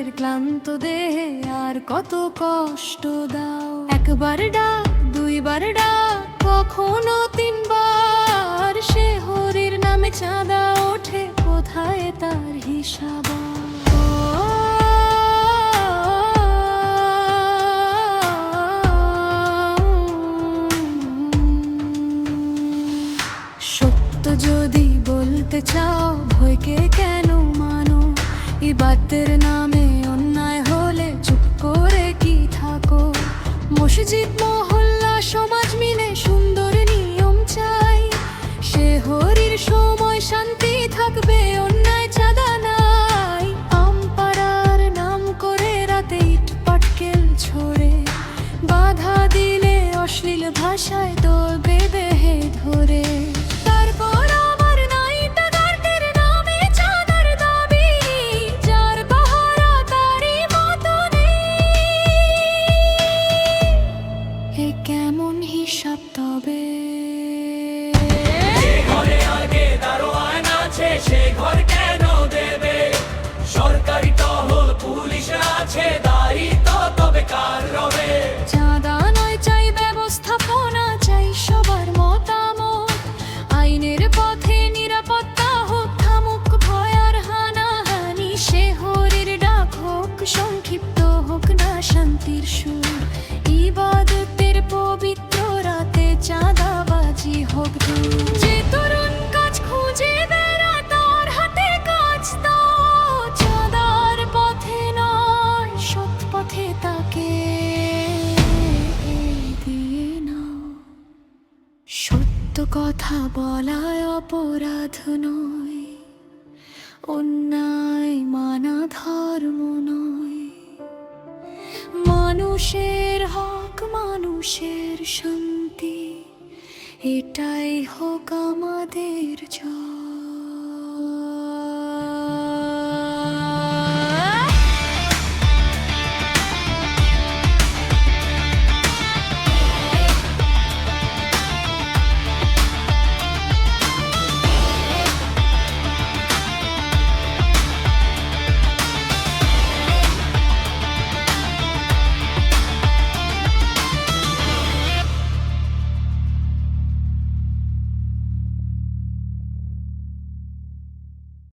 মায়ের ক্লান্ত দেহে আর কত কষ্ট দাও। একবার ডাক, দুইবার ডাক, কখনো তিনবার, সে হরির নামে চাঁদা ওঠে, কোথায় তার হিসাব? সত্য যদি বলতে চাও, ভয়কে কেন মানো? ইবাদতের নামে অন্যায় হলে চুপ করে কি থাকো? মসজিদ মহল্লা সমাজ মিলে সুন্দর নিয়ম চাই, সে হরির সময় শান্তি থাকবে, অন্যায় চাঁদা নাই। আমপাড়ার নাম করে রাতে ইট পাটকেল ছোড়ে, বাধা দিলে অশ্লীল ভাষায় দলবে দেহে ধরে। তারপর আবার নাইটা গার্ডের নামে চাঁদার দাবি, যার পাহারা তারই মতো নেই। এ কেমন হিসাব তবে? ঘরে আগে দারোয়ান আছে, সে ঘর কেন দেবে? সরকারি টহল পুলিশ আছে, দায়িত্ব তবে কার রবে? চাঁদা নয়, চাই ব্যবস্থাপনা, চাই সবার মতামত। আইনের পথে নিরাপত্তা হোক, থামুক ভয় আর হানাহানি। সে হরির ডাক হোক সংক্ষিপ্ত, হোক না শান্তির সুর। ইবাদতের পবিত্র রাতে চাঁদাবাজি হোক দূর। যে তরুণ কাজ খুঁজে বেড়া, তার হাতে কাজ দাও। চাঁদার পথে নয়, সৎ পথে তাকে দিয়ে নাও। সত্য কথা বলায় অপরাধ নয়, অন্যায় মানা ধর্ম নয়। মানুষের হক, মানুষের শান্তি, এটাই হোক আমাদের জয়।